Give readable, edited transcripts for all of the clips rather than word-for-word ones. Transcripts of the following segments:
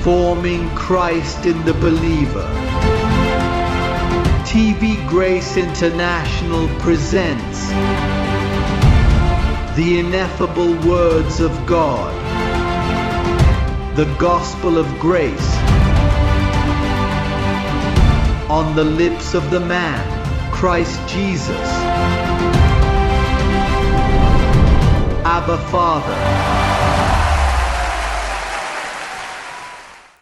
Forming Christ in the Believer. TV Grace International presents the ineffable words of God, the gospel of grace, on the lips of the man, Christ Jesus. Abba Father.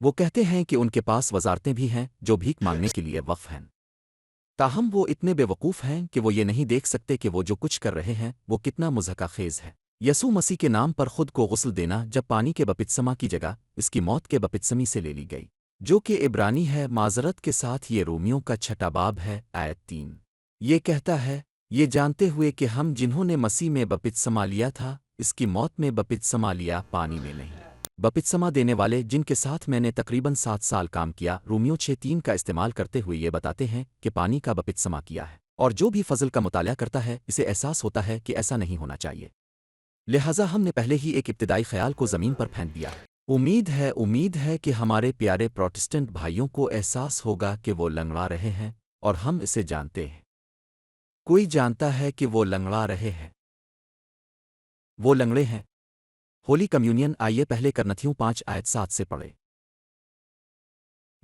وہ کہتے ہیں کہ ان کے پاس وزارتیں بھی ہیں جو بھیک مانگنے کے لیے وقف ہیں، تاہم وہ اتنے بے وقوف ہیں کہ وہ یہ نہیں دیکھ سکتے کہ وہ جو کچھ کر رہے ہیں وہ کتنا مضحکہ خیز ہے۔ یسوع مسیح کے نام پر خود کو غسل دینا جب پانی کے بپتسمہ کی جگہ اس کی موت کے بپتسمی سے لے لی گئی، جو کہ عبرانی ہے، معذرت کے ساتھ یہ رومیوں کا 6 باب ہے، آیت 3۔ یہ کہتا ہے، یہ جانتے ہوئے کہ ہم جنہوں نے مسیح میں بپتسمہ لیا تھا اس کی موت میں بپتسمہ لیا، پانی میں نہیں۔ بپتسمہ دینے والے جن کے ساتھ میں نے تقریباً 7 سال کام کیا، رومیوں 6:3 کا استعمال کرتے ہوئے یہ بتاتے ہیں کہ پانی کا بپتسمہ کیا ہے، اور جو بھی فضل کا مطالعہ کرتا ہے اسے احساس ہوتا ہے کہ ایسا نہیں ہونا چاہیے، لہذا ہم نے پہلے ہی ایک ابتدائی خیال کو زمین پر پھینک دیا ہے۔ امید ہے کہ ہمارے پیارے پروٹسٹنٹ بھائیوں کو احساس ہوگا کہ وہ لنگڑا رہے ہیں، اور ہم اسے جانتے ہیں۔ کوئی جانتا ہے کہ وہ لنگڑا رہے ہیں، وہ لنگڑے ہیں۔ ہولی کمیونین، آئیے پہلے کرنتھیوں 5 آیت 7 سے پڑھے۔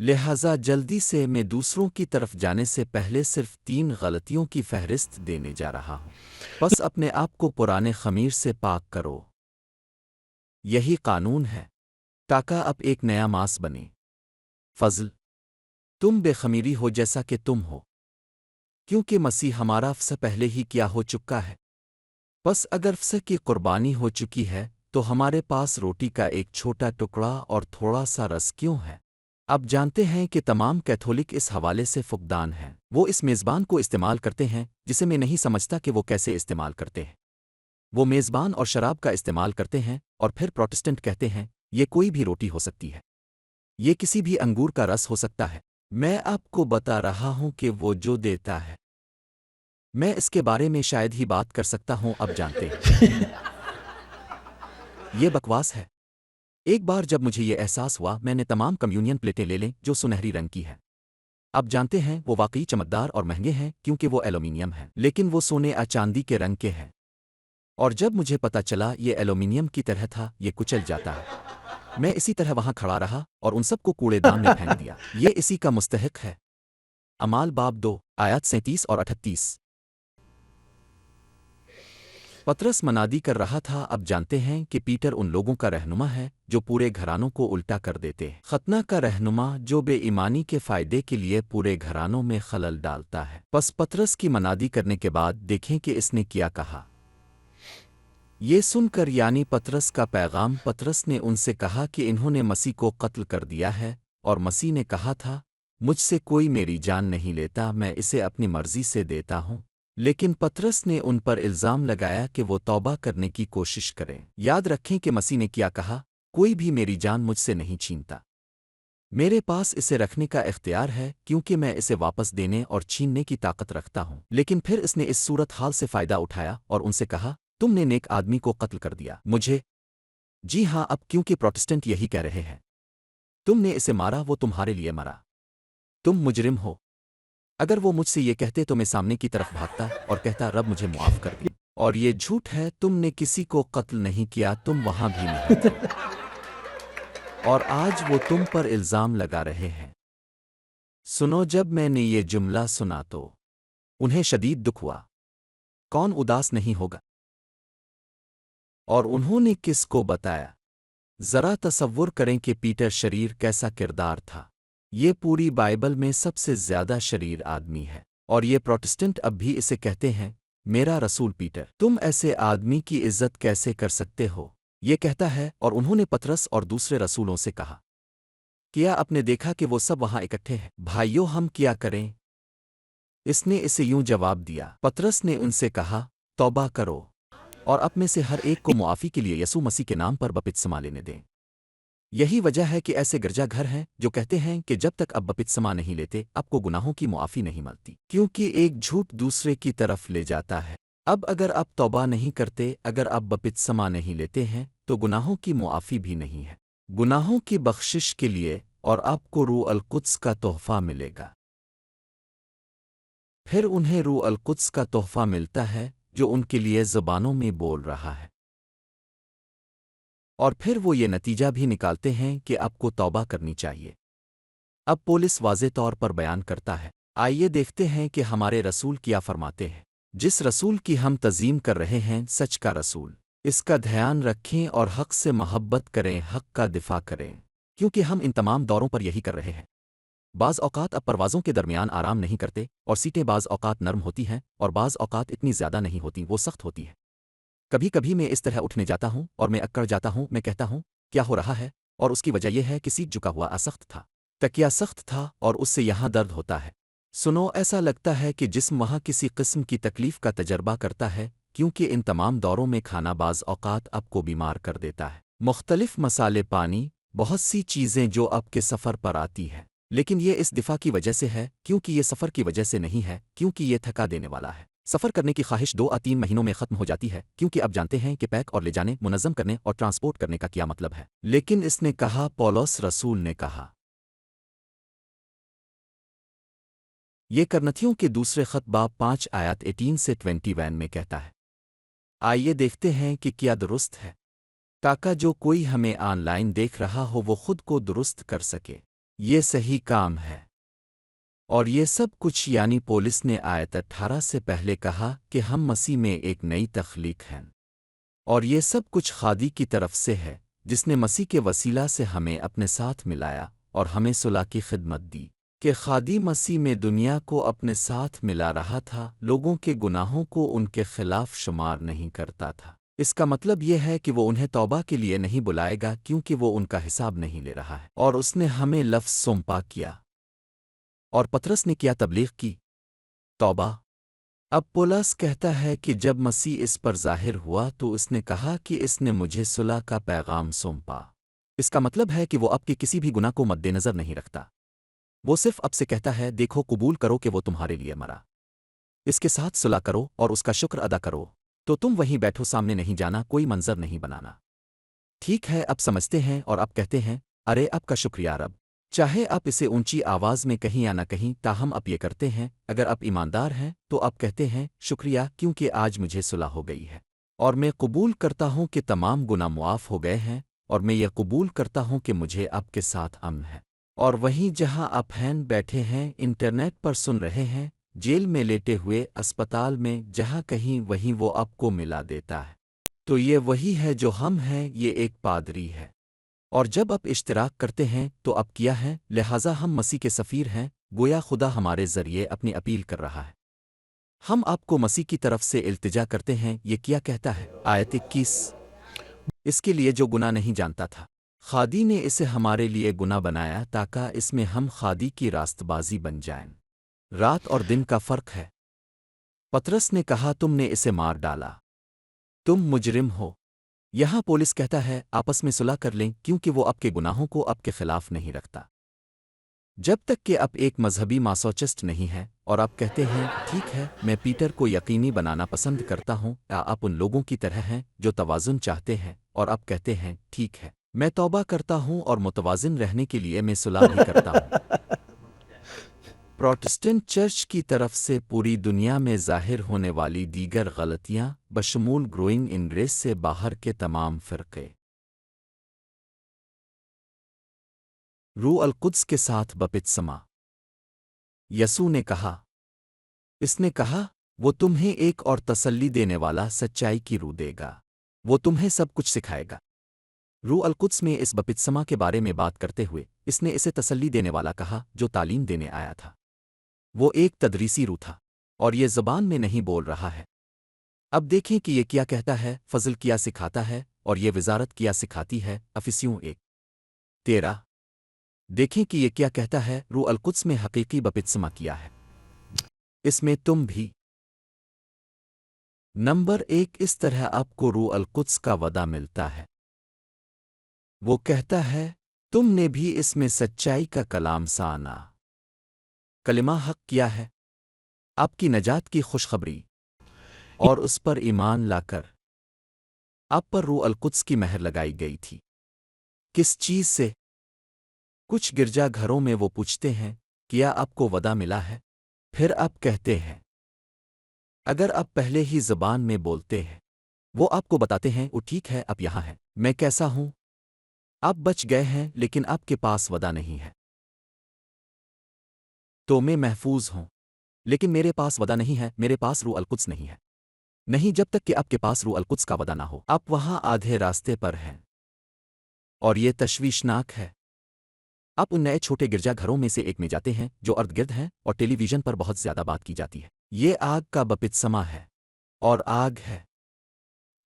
لہذا جلدی سے میں دوسروں کی طرف جانے سے پہلے صرف 3 غلطیوں کی فہرست دینے جا رہا ہوں۔ بس اپنے آپ کو پرانے خمیر سے پاک کرو، یہی قانون ہے، تاکہ اب ایک نیا ماس بنے۔ فضل، تم بے خمیری ہو جیسا کہ تم ہو، کیونکہ مسیح ہمارا فسح پہلے ہی کیا ہو چکا ہے۔ بس اگر فسح کی قربانی ہو چکی ہے تو ہمارے پاس روٹی کا ایک چھوٹا ٹکڑا اور تھوڑا سا رس کیوں ہے؟ اب جانتے ہیں کہ تمام کیتھولک اس حوالے سے فقدان ہیں، وہ اس میزبان کو استعمال کرتے ہیں جسے میں نہیں سمجھتا کہ وہ کیسے استعمال کرتے ہیں۔ وہ میزبان اور شراب کا استعمال کرتے ہیں، اور پھر پروٹسٹنٹ کہتے ہیں یہ کوئی بھی روٹی ہو سکتی ہے، یہ کسی بھی انگور کا رس ہو سکتا ہے۔ میں آپ کو بتا رہا ہوں کہ وہ جو دیتا ہے، میں اس کے بارے میں شاید ہی بات کر سکتا ہوں، اب جانتے ہیں یہ بکواس ہے۔ ایک بار جب مجھے یہ احساس ہوا، میں نے تمام کمیونین پلیٹیں لے لیں جو سنہری رنگ کی ہیں۔ اب جانتے ہیں وہ واقعی چمکدار اور مہنگے ہیں کیونکہ وہ ایلومینیم ہیں، لیکن وہ سونے یا چاندی کے رنگ کے ہیں، اور جب مجھے پتا چلا یہ ایلومینیم کی طرح تھا، یہ کچل جاتا ہے، میں اسی طرح وہاں کھڑا رہا اور ان سب کو کوڑے دان میں پھینک دیا۔ یہ اسی کا مستحق ہے۔ اعمال باب 2 آیات 37 اور 38۔ پطرس منادی کر رہا تھا، اب جانتے ہیں کہ پیٹر ان لوگوں کا رہنما ہے جو پورے گھرانوں کو الٹا کر دیتے ہیں، ختنہ کا رہنما جو بے ایمانی کے فائدے کے لیے پورے گھرانوں میں خلل ڈالتا ہے۔ پس پطرس کی منادی کرنے کے بعد دیکھیں کہ اس نے کیا کہا۔ یہ سن کر، یعنی پطرس کا پیغام، پطرس نے ان سے کہا کہ انہوں نے مسیح کو قتل کر دیا ہے، اور مسیح نے کہا تھا، مجھ سے کوئی میری جان نہیں لیتا، میں اسے اپنی مرضی سے دیتا ہوں۔ لیکن پطرس نے ان پر الزام لگایا کہ وہ توبہ کرنے کی کوشش کریں۔ یاد رکھیں کہ مسیح نے کیا کہا، کوئی بھی میری جان مجھ سے نہیں چھینتا، میرے پاس اسے رکھنے کا اختیار ہے کیونکہ میں اسے واپس دینے اور چھیننے کی طاقت رکھتا ہوں۔ لیکن پھر اس نے اس صورت حال سے فائدہ اٹھایا اور ان سے کہا، تم نے نیک آدمی کو قتل کر دیا، مجھے؟ جی ہاں، اب کیونکہ پروٹسٹنٹ یہی کہہ رہے ہیں، تم نے اسے مارا، وہ تمہارے لیے مرا، تم مجرم ہو۔ اگر وہ مجھ سے یہ کہتے تو میں سامنے کی طرف بھاگتا اور کہتا، رب مجھے معاف کر دی، اور یہ جھوٹ ہے، تم نے کسی کو قتل نہیں کیا، تم وہاں بھی نہیں تھے، اور آج وہ تم پر الزام لگا رہے ہیں۔ سنو، جب میں نے یہ جملہ سنا تو انہیں شدید دکھ ہوا۔ کون اداس نہیں ہوگا؟ اور انہوں نے کس کو بتایا؟ ذرا تصور کریں کہ پیٹر شریر کیسا کردار تھا۔ یہ پوری بائبل میں سب سے زیادہ شریر آدمی ہے، اور یہ پروٹسٹنٹ اب بھی اسے کہتے ہیں، میرا رسول پیٹر، تم ایسے آدمی کی عزت کیسے کر سکتے ہو؟ یہ کہتا ہے، اور انہوں نے پطرس اور دوسرے رسولوں سے کہا، کیا آپ نے دیکھا کہ وہ سب وہاں اکٹھے ہیں؟ بھائیو، ہم کیا کریں؟ اس نے اسے یوں جواب دیا۔ پطرس نے ان سے کہا، توبہ کرو اور اپنے سے ہر ایک کو معافی کے لیے یسوع مسیح کے نام پر بپتسمہ لینے دیں۔ یہی وجہ ہے کہ ایسے گرجا گھر ہیں جو کہتے ہیں کہ جب تک اب بپتسمہ نہیں لیتے آپ کو گناہوں کی معافی نہیں ملتی، کیونکہ ایک جھوٹ دوسرے کی طرف لے جاتا ہے۔ اب اگر آپ توبہ نہیں کرتے، اگر آپ بپتسمہ نہیں لیتے ہیں تو گناہوں کی معافی بھی نہیں ہے، گناہوں کی بخشش کے لیے، اور آپ کو روح القدس کا تحفہ ملے گا۔ پھر انہیں روح القدس کا تحفہ ملتا ہے جو ان کے لیے زبانوں میں بول رہا ہے، اور پھر وہ یہ نتیجہ بھی نکالتے ہیں کہ آپ کو توبہ کرنی چاہیے۔ اب پولس واضح طور پر بیان کرتا ہے۔ آئیے دیکھتے ہیں کہ ہمارے رسول کیا فرماتے ہیں۔ جس رسول کی ہم تعظیم کر رہے ہیں، سچ کا رسول، اس کا دھیان رکھیں اور حق سے محبت کریں، حق کا دفاع کریں۔ کیونکہ ہم ان تمام دوروں پر یہی کر رہے ہیں۔ بعض اوقات اب پروازوں کے درمیان آرام نہیں کرتے، اور سیٹیں بعض اوقات نرم ہوتی ہیں اور بعض اوقات اتنی زیادہ نہیں ہوتی، وہ سخت ہوتی ہے۔ کبھی کبھی میں اس طرح اٹھنے جاتا ہوں اور میں اکڑ جاتا ہوں، میں کہتا ہوں کیا ہو رہا ہے، اور اس کی وجہ یہ ہے کہ سیٹ جھکا ہوا سخت تھا، تکیا سخت تھا اور اس سے یہاں درد ہوتا ہے۔ سنو، ایسا لگتا ہے کہ جسم وہاں کسی قسم کی تکلیف کا تجربہ کرتا ہے، کیونکہ ان تمام دوروں میں کھانا بعض اوقات آپ کو بیمار کر دیتا ہے۔ مختلف مسالے، پانی، بہت سی چیزیں جو آپ کے سفر پر آتی ہے، لیکن یہ اس دفاع کی وجہ سے ہے، کیونکہ یہ سفر کی وجہ سے نہیں ہے، کیونکہ یہ تھکا دینے والا ہے۔ سفر کرنے کی خواہش 2 یا 3 مہینوں میں ختم ہو جاتی ہے، کیونکہ اب جانتے ہیں کہ پیک اور لے جانے، منظم کرنے اور ٹرانسپورٹ کرنے کا کیا مطلب ہے۔ لیکن اس نے کہا، پولس رسول نے کہا، یہ کرنتھیوں کے دوسرے خط باب 5 آیات 18 سے 21 میں کہتا ہے۔ آئیے دیکھتے ہیں کہ کیا درست ہے، تاکہ جو کوئی ہمیں آن لائن دیکھ رہا ہو وہ خود کو درست کر سکے۔ یہ صحیح کام ہے، اور یہ سب کچھ یعنی پولس نے آیت 18 سے پہلے کہا کہ ہم مسیح میں ایک نئی تخلیق ہیں، اور یہ سب کچھ خادی کی طرف سے ہے، جس نے مسیح کے وسیلہ سے ہمیں اپنے ساتھ ملایا اور ہمیں صلح کی خدمت دی، کہ خادی مسیح میں دنیا کو اپنے ساتھ ملا رہا تھا، لوگوں کے گناہوں کو ان کے خلاف شمار نہیں کرتا تھا۔ اس کا مطلب یہ ہے کہ وہ انہیں توبہ کے لیے نہیں بلائے گا، کیونکہ وہ ان کا حساب نہیں لے رہا ہے، اور اس نے ہمیں لفظ سونپا کیا، اور پترس نے کیا تبلیغ کی؟ توبہ۔ اب پولس کہتا ہے کہ جب مسیح اس پر ظاہر ہوا تو اس نے کہا کہ اس نے مجھے صلح کا پیغام سونپا۔ اس کا مطلب ہے کہ وہ اب کے کسی بھی گناہ کو مد نظر نہیں رکھتا، وہ صرف اب سے کہتا ہے دیکھو، قبول کرو کہ وہ تمہارے لیے مرا، اس کے ساتھ صلح کرو اور اس کا شکر ادا کرو، تو تم وہیں بیٹھو، سامنے نہیں جانا، کوئی منظر نہیں بنانا۔ ٹھیک ہے، اب سمجھتے ہیں اور اب کہتے ہیں، ارے اب کا شکریہ رب، چاہے آپ اسے اونچی آواز میں کہیں یا نہ کہیں، تاہم اب یہ کرتے ہیں۔ اگر آپ ایماندار ہیں تو آپ کہتے ہیں شکریہ، کیونکہ آج مجھے صلح ہو گئی ہے، اور میں قبول کرتا ہوں کہ تمام گناہ معاف ہو گئے ہیں، اور میں یہ قبول کرتا ہوں کہ مجھے آپ کے ساتھ امن ہے۔ اور وہیں جہاں آپ ہیں بیٹھے ہیں، انٹرنیٹ پر سن رہے ہیں، جیل میں لیٹے ہوئے، اسپتال میں، جہاں کہیں، وہیں وہ آپ کو ملا دیتا ہے۔ تو یہ وہی ہے جو ہم ہیں، یہ ایک پادری ہے، اور جب آپ اشتراک کرتے ہیں تو آپ کیا ہیں، لہٰذا ہم مسیح کے سفیر ہیں، گویا خدا ہمارے ذریعے اپنی اپیل کر رہا ہے۔ ہم آپ کو مسیح کی طرف سے التجا کرتے ہیں۔ یہ کیا کہتا ہے؟ آیت 21، اس کے لیے جو گناہ نہیں جانتا تھا، خادی نے اسے ہمارے لیے گناہ بنایا، تاکہ اس میں ہم خادی کی راست بازی بن جائیں۔ رات اور دن کا فرق ہے۔ پترس نے کہا، تم نے اسے مار ڈالا، تم مجرم ہو۔ یہاں پولس کہتا ہے آپس میں صلح کر لیں، کیونکہ وہ آپ کے گناہوں کو آپ کے خلاف نہیں رکھتا، جب تک کہ آپ ایک مذہبی ماسوچسٹ نہیں ہیں، اور آپ کہتے ہیں ٹھیک ہے، میں پیٹر کو یقینی بنانا پسند کرتا ہوں، یا آپ ان لوگوں کی طرح ہیں جو توازن چاہتے ہیں، اور آپ کہتے ہیں ٹھیک ہے، میں توبہ کرتا ہوں اور متوازن رہنے کے لیے میں صلح بھی کرتا ہوں۔ پروٹسٹنٹ چرچ کی طرف سے پوری دنیا میں ظاہر ہونے والی دیگر غلطیاں، بشمول گروئنگ ان گریس سے باہر کے تمام فرقے، روح القدس کے ساتھ بپتسمہ۔ یسوع نے کہا، اس نے کہا، وہ تمہیں ایک اور تسلی دینے والا سچائی کی روح دے گا، وہ تمہیں سب کچھ سکھائے گا۔ روح القدس میں اس بپتسمہ کے بارے میں بات کرتے ہوئے اس نے اسے تسلی دینے والا کہا، جو تعلیم دینے آیا تھا۔ وہ ایک تدریسی روح تھا، اور یہ زبان میں نہیں بول رہا ہے۔ اب دیکھیں کہ یہ کیا کہتا ہے، فضل کیا سکھاتا ہے، اور یہ وزارت کیا سکھاتی ہے۔ افسیوں 1:13۔ دیکھیں کہ یہ کیا کہتا ہے، روح القدس میں حقیقی بپتسمہ کیا ہے، اس میں تم بھی۔ نمبر 1، اس طرح آپ کو روح القدس کا وعدہ ملتا ہے۔ وہ کہتا ہے، تم نے بھی اس میں سچائی کا کلام سانا۔ کلمہ حق کیا ہے؟ آپ کی نجات کی خوشخبری، اور اس پر ایمان لا کر آپ پر روح القدس کی مہر لگائی گئی تھی۔ کس چیز سے؟ کچھ گرجا گھروں میں وہ پوچھتے ہیں، کیا آپ کو وعدہ ملا ہے؟ پھر آپ کہتے ہیں، اگر آپ پہلے ہی زبان میں بولتے ہیں، وہ آپ کو بتاتے ہیں، وہ ٹھیک ہے، آپ یہاں ہیں، میں کیسا ہوں؟ آپ بچ گئے ہیں، لیکن آپ کے پاس وعدہ نہیں ہے۔ تو میں محفوظ ہوں، لیکن میرے پاس وعدہ نہیں ہے، میرے پاس روح القدس نہیں ہے۔ نہیں، جب تک کہ آپ کے پاس روح القدس کا وعدہ نہ ہو، آپ وہاں آدھے راستے پر ہیں، اور یہ تشویشناک ہے۔ آپ ان نئے چھوٹے گرجا گھروں میں سے ایک میں جاتے ہیں جو ارد گرد ہیں اور ٹیلی ویژن پر بہت زیادہ بات کی جاتی ہے۔ یہ آگ کا بپتسمہ ہے اور آگ ہے،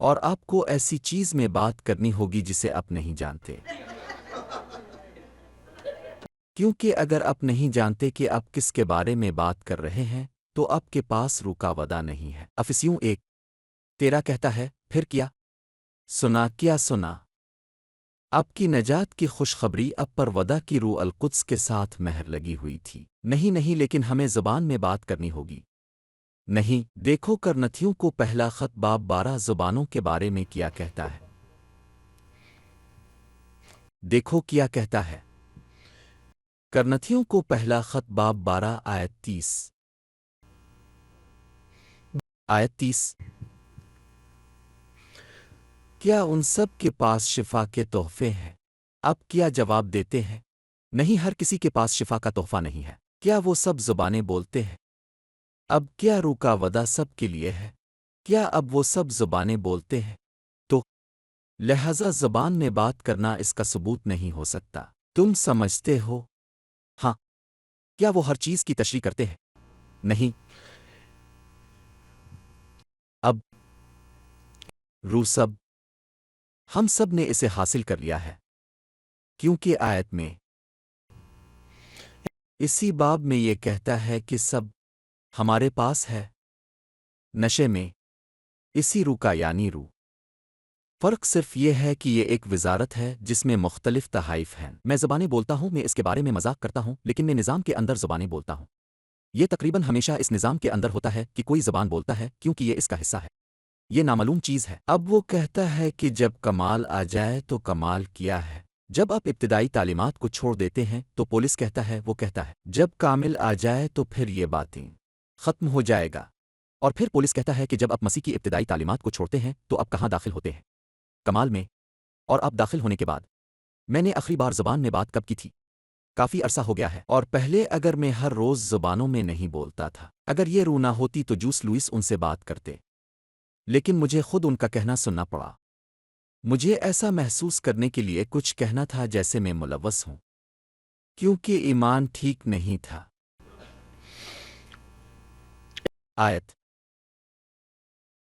اور آپ کو ایسی چیز میں بات کرنی ہوگی جسے آپ نہیں جانتے، کیونکہ اگر آپ نہیں جانتے کہ آپ کس کے بارے میں بات کر رہے ہیں تو آپ کے پاس رکاوٹیں نہیں ہے۔ افسیوں 1:13 کہتا ہے، پھر کیا سنا آپ کی نجات کی خوشخبری اب پر ودا کی روح القدس کے ساتھ مہر لگی ہوئی تھی۔ نہیں، لیکن ہمیں زبان میں بات کرنی ہوگی۔ نہیں، دیکھو کرنتھیوں کو پہلا خط باب 12 زبانوں کے بارے میں کیا کہتا ہے۔ دیکھو کیا کہتا ہے، کرنتھیوں کو پہلا خط باب 12 آیت 30۔ کیا ان سب کے پاس شفا کے تحفے ہیں؟ اب کیا جواب دیتے ہیں؟ نہیں، ہر کسی کے پاس شفا کا تحفہ نہیں ہے۔ کیا وہ سب زبانیں بولتے ہیں؟ اب کیا روکا ودا سب کے لیے ہے؟ کیا اب وہ سب زبانیں بولتے ہیں؟ تو لہذا زبان میں بات کرنا اس کا ثبوت نہیں ہو سکتا۔ تم سمجھتے ہو؟ ہاں۔ کیا وہ ہر چیز کی تشریح کرتے ہیں؟ نہیں۔ اب سب ہم سب نے اسے حاصل کر لیا ہے، کیونکہ آیت میں اسی باب میں یہ کہتا ہے کہ سب ہمارے پاس ہے، نشے میں اسی روح کا یعنی روح۔ فرق صرف یہ ہے کہ یہ ایک وزارت ہے جس میں مختلف تحائف ہیں۔ میں زبانیں بولتا ہوں، میں اس کے بارے میں مذاق کرتا ہوں، لیکن میں نظام کے اندر زبانیں بولتا ہوں۔ یہ تقریباً ہمیشہ اس نظام کے اندر ہوتا ہے کہ کوئی زبان بولتا ہے کیونکہ یہ اس کا حصہ ہے۔ یہ نامعلوم چیز ہے۔ اب وہ کہتا ہے کہ جب کمال آ جائے تو کمال کیا ہے؟ جب آپ ابتدائی تعلیمات کو چھوڑ دیتے ہیں تو پولیس کہتا ہے، وہ کہتا ہے جب کامل آ جائے تو پھر یہ باتیں ختم ہو جائے گا۔ اور پھر پولیس کہتا ہے کہ جب آپ مسیح کی ابتدائی تعلیمات کو چھوڑتے ہیں تو آپ کہاں داخل ہوتے ہیں؟ کمال میں۔ اور آپ داخل ہونے کے بعد میں نے آخری بار زبان میں بات کب کی تھی؟ کافی عرصہ ہو گیا ہے۔ اور پہلے اگر میں ہر روز زبانوں میں نہیں بولتا تھا، اگر یہ روح نہ ہوتی تو جوس لوئس ان سے بات کرتے، لیکن مجھے خود ان کا کہنا سننا پڑا۔ مجھے ایسا محسوس کرنے کے لیے کچھ کہنا تھا جیسے میں ملوث ہوں، کیونکہ ایمان ٹھیک نہیں تھا۔ آیت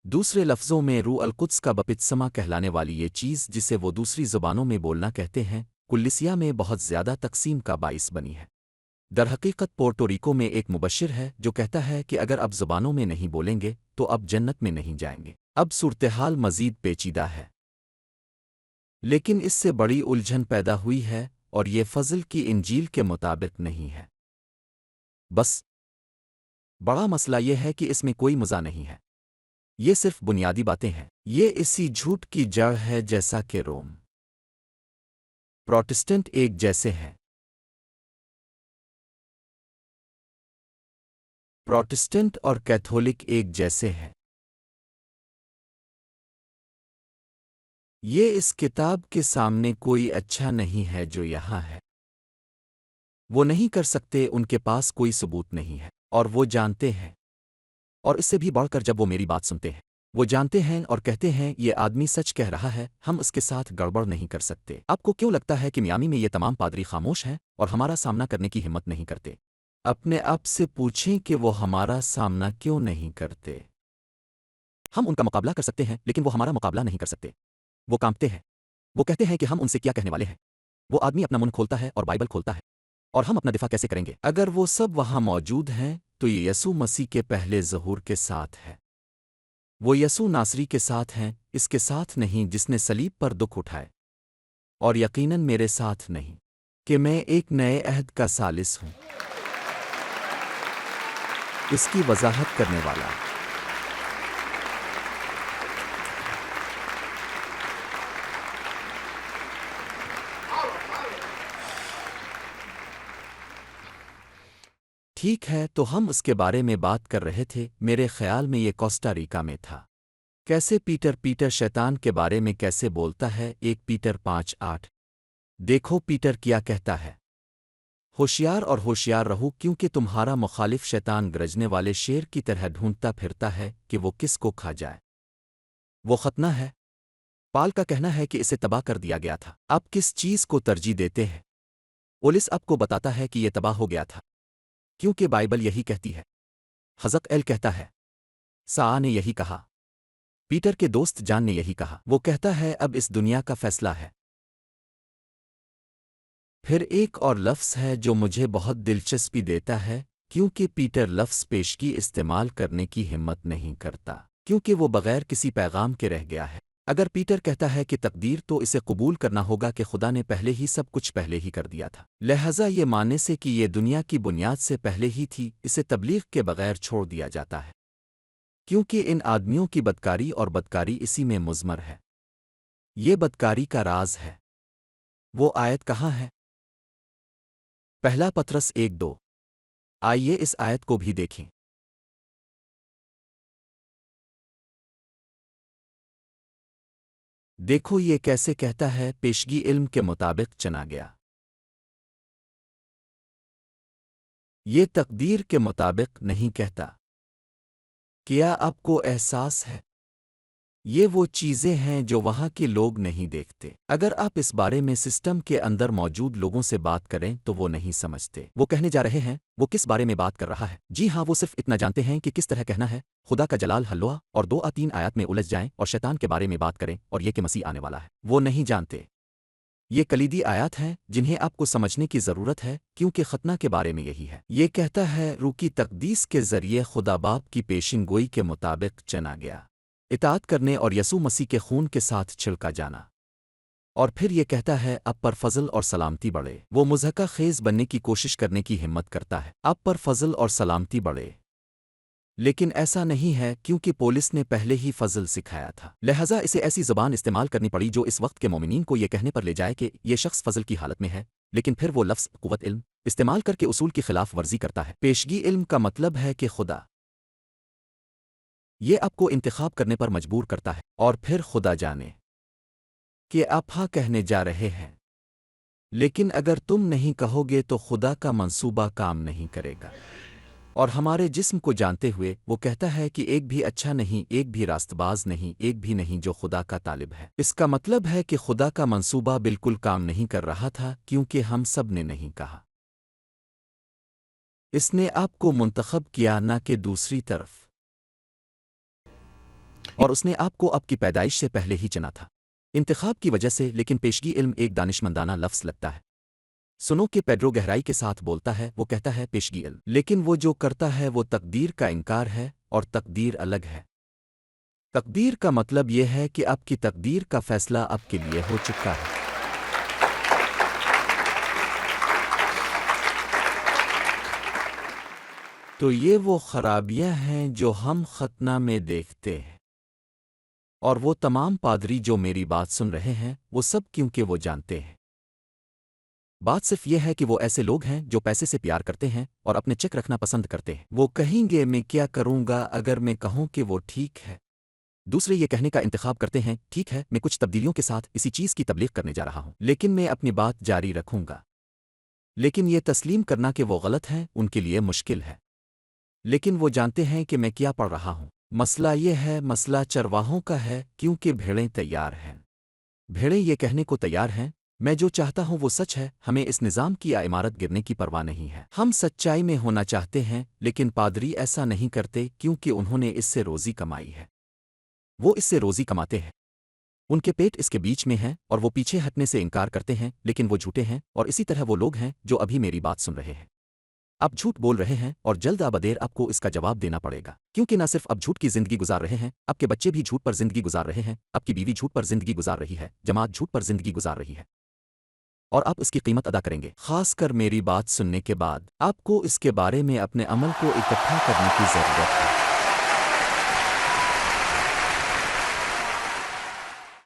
دوسرے لفظوں میں روح القدس کا بپتسمہ کہلانے والی یہ چیز جسے وہ دوسری زبانوں میں بولنا کہتے ہیں، کلیسیا میں بہت زیادہ تقسیم کا باعث بنی ہے۔ در حقیقت پورٹوریکو میں ایک مبشر ہے جو کہتا ہے کہ اگر اب زبانوں میں نہیں بولیں گے تو اب جنت میں نہیں جائیں گے۔ اب صورتحال مزید پیچیدہ ہے، لیکن اس سے بڑی الجھن پیدا ہوئی ہے، اور یہ فضل کی انجیل کے مطابق نہیں ہے۔ بس بڑا مسئلہ یہ ہے کہ اس میں کوئی مزہ نہیں ہے، یہ صرف بنیادی باتیں ہیں۔ یہ اسی جھوٹ کی جڑ ہے جیسا کہ روم پروٹسٹنٹ ایک جیسے ہیں۔ پروٹسٹنٹ اور کیتھولک ایک جیسے ہیں۔ یہ اس کتاب کے سامنے کوئی اچھا نہیں ہے جو یہاں ہے۔ وہ نہیں کر سکتے، ان کے پاس کوئی ثبوت نہیں ہے، اور وہ جانتے ہیں۔ اور اس سے بھی بڑھ کر جب وہ میری بات سنتے ہیں، وہ جانتے ہیں اور کہتے ہیں یہ آدمی سچ کہہ رہا ہے، ہم اس کے ساتھ گڑبڑ نہیں کر سکتے۔ آپ کو کیوں لگتا ہے کہ میامی میں یہ تمام پادری خاموش ہیں اور ہمارا سامنا کرنے کی ہمت نہیں کرتے؟ اپنے آپ سے پوچھیں کہ وہ ہمارا سامنا کیوں نہیں کرتے؟ ہم ان کا مقابلہ کر سکتے ہیں لیکن وہ ہمارا مقابلہ نہیں کر سکتے۔ وہ کانپتے ہیں، وہ کہتے ہیں کہ ہم ان سے کیا کہنے والے ہیں۔ وہ آدمی اپنا منہ کھولتا ہے اور بائبل کھولتا ہے، اور ہم اپنا دفاع کیسے کریں گے؟ اگر وہ سب وہاں موجود ہیں تو یہ یسوع مسیح کے پہلے ظہور کے ساتھ ہے۔ وہ یسوع ناصری کے ساتھ ہیں، اس کے ساتھ نہیں جس نے صلیب پر دکھ اٹھائے، اور یقیناً میرے ساتھ نہیں کہ میں ایک نئے عہد کا ثالث ہوں، اس کی وضاحت کرنے والا۔ ٹھیک ہے، تو ہم اس کے بارے میں بات کر رہے تھے، میرے خیال میں یہ کوسٹا ریکا میں تھا۔ کیسے پیٹر شیطان کے بارے میں کیسے بولتا ہے؟ 1 پیٹر 5:8۔ دیکھو پیٹر کیا کہتا ہے، ہوشیار اور ہوشیار رہو، کیونکہ تمہارا مخالف شیطان گرجنے والے شیر کی طرح ڈھونڈتا پھرتا ہے کہ وہ کس کو کھا جائے۔ وہ ختنہ ہے۔ پال کا کہنا ہے کہ اسے تباہ کر دیا گیا تھا۔ آپ کس چیز کو ترجیح دیتے ہیں؟ پولیس آپ کو بتاتا ہے کہ یہ تباہ ہو گیا تھا کیونکہ بائبل یہی کہتی ہے۔ حزق ایل کہتا ہے، سا نے یہی کہا، پیٹر کے دوست جان نے یہی کہا۔ وہ کہتا ہے اب اس دنیا کا فیصلہ ہے۔ پھر ایک اور لفظ ہے جو مجھے بہت دلچسپی دیتا ہے، کیونکہ پیٹر لفظ پیشگی استعمال کرنے کی ہمت نہیں کرتا کیونکہ وہ بغیر کسی پیغام کے رہ گیا ہے۔ اگر پیٹر کہتا ہے کہ تقدیر، تو اسے قبول کرنا ہوگا کہ خدا نے پہلے ہی سب کچھ پہلے ہی کر دیا تھا، لہذا یہ ماننے سے کہ یہ دنیا کی بنیاد سے پہلے ہی تھی، اسے تبلیغ کے بغیر چھوڑ دیا جاتا ہے، کیونکہ ان آدمیوں کی بدکاری اور بدکاری اسی میں مضمر ہے۔ یہ بدکاری کا راز ہے۔ وہ آیت کہاں ہے؟ پہلا پطرس 1:2۔ آئیے اس آیت کو بھی دیکھیں۔ دیکھو یہ کیسے کہتا ہے، پیشگی علم کے مطابق چنا گیا۔ یہ تقدیر کے مطابق نہیں کہتا۔ کیا آپ کو احساس ہے؟ یہ وہ چیزیں ہیں جو وہاں کے لوگ نہیں دیکھتے۔ اگر آپ اس بارے میں سسٹم کے اندر موجود لوگوں سے بات کریں تو وہ نہیں سمجھتے وہ کہنے جا رہے ہیں۔ وہ کس بارے میں بات کر رہا ہے؟ جی ہاں، وہ صرف اتنا جانتے ہیں کہ کس طرح کہنا ہے، خدا کا جلال ہلوا، اور 2-3 آیات میں الجھ جائیں اور شیطان کے بارے میں بات کریں اور یہ کہ مسیح آنے والا ہے۔ وہ نہیں جانتے۔ یہ کلیدی آیات ہیں جنہیں آپ کو سمجھنے کی ضرورت ہے، کیونکہ ختنہ کے بارے میں یہی ہے۔ یہ کہتا ہے روح کی تقدیس کے ذریعے خدا باپ کی پیشن گوئی کے مطابق چنا گیا، اطاعت کرنے اور یسوع مسیح کے خون کے ساتھ چھڑکا جانا۔ اور پھر یہ کہتا ہے اب پر فضل اور سلامتی بڑھے۔ وہ مضحکہ خیز بننے کی کوشش کرنے کی ہمت کرتا ہے، اب پر فضل اور سلامتی بڑھے، لیکن ایسا نہیں ہے کیونکہ پولس نے پہلے ہی فضل سکھایا تھا، لہذا اسے ایسی زبان استعمال کرنی پڑی جو اس وقت کے مومنین کو یہ کہنے پر لے جائے کہ یہ شخص فضل کی حالت میں ہے، لیکن پھر وہ لفظ قوت علم استعمال کر کے اصول کی خلاف ورزی کرتا ہے۔ پیشگی علم کا مطلب ہے کہ خدا یہ آپ کو انتخاب کرنے پر مجبور کرتا ہے، اور پھر خدا جانے کہ آپ ہاں کہنے جا رہے ہیں، لیکن اگر تم نہیں کہو گے تو خدا کا منصوبہ کام نہیں کرے گا۔ اور ہمارے جسم کو جانتے ہوئے وہ کہتا ہے کہ ایک بھی اچھا نہیں، ایک بھی راست باز نہیں، ایک بھی نہیں جو خدا کا طالب ہے۔ اس کا مطلب ہے کہ خدا کا منصوبہ بالکل کام نہیں کر رہا تھا، کیونکہ ہم سب نے نہیں کہا۔ اس نے آپ کو منتخب کیا، نہ کہ دوسری طرف، اور اس نے آپ کو آپ کی پیدائش سے پہلے ہی چنا تھا انتخاب کی وجہ سے۔ لیکن پیشگی علم ایک دانشمندانہ لفظ لگتا ہے۔ سنو کہ پیڈرو گہرائی کے ساتھ بولتا ہے، وہ کہتا ہے پیشگی علم، لیکن وہ جو کرتا ہے وہ تقدیر کا انکار ہے، اور تقدیر الگ ہے۔ تقدیر کا مطلب یہ ہے کہ آپ کی تقدیر کا فیصلہ آپ کے لیے ہو چکا ہے۔ تو یہ وہ خرابیاں ہیں جو ہم ختنہ میں دیکھتے ہیں، اور وہ تمام پادری جو میری بات سن رہے ہیں، وہ سب کیونکہ وہ جانتے ہیں۔ بات صرف یہ ہے کہ وہ ایسے لوگ ہیں جو پیسے سے پیار کرتے ہیں اور اپنے چیک رکھنا پسند کرتے ہیں۔ وہ کہیں گے میں کیا کروں گا اگر میں کہوں کہ وہ ٹھیک ہے۔ دوسرے یہ کہنے کا انتخاب کرتے ہیں، ٹھیک ہے میں کچھ تبدیلیوں کے ساتھ اسی چیز کی تبلیغ کرنے جا رہا ہوں، لیکن میں اپنی بات جاری رکھوں گا۔ لیکن یہ تسلیم کرنا کہ وہ غلط ہیں ان کے لیے مشکل ہے، لیکن وہ جانتے ہیں کہ میں کیا پڑھ رہا ہوں۔ مسئلہ یہ ہے، مسئلہ چرواہوں کا ہے، کیونکہ بھیڑیں تیار ہیں۔ بھیڑیں یہ کہنے کو تیار ہیں میں جو چاہتا ہوں وہ سچ ہے، ہمیں اس نظام کی یا عمارت گرنے کی پرواہ نہیں ہے۔ ہم سچائی میں ہونا چاہتے ہیں، لیکن پادری ایسا نہیں کرتے کیونکہ انہوں نے اس سے روزی کمائی ہے۔ وہ اس سے روزی کماتے ہیں، ان کے پیٹ اس کے بیچ میں ہیں، اور وہ پیچھے ہٹنے سے انکار کرتے ہیں، لیکن وہ جھوٹے ہیں۔ اور اسی طرح وہ لوگ ہیں جو ابھی میری بات سن رہے ہیں، اب جھوٹ بول رہے ہیں، اور جلد آبدیر آپ کو اس کا جواب دینا پڑے گا، کیونکہ نہ صرف اب جھوٹ کی زندگی گزار رہے ہیں، آپ کے بچے بھی جھوٹ پر زندگی گزار رہے ہیں، آپ کی بیوی جھوٹ پر زندگی گزار رہی ہے، جماعت جھوٹ پر زندگی گزار رہی ہے، اور آپ اس کی قیمت ادا کریں گے۔ خاص کر میری بات سننے کے بعد آپ کو اس کے بارے میں اپنے عمل کو اکٹھا کرنے کی ضرورت ہے۔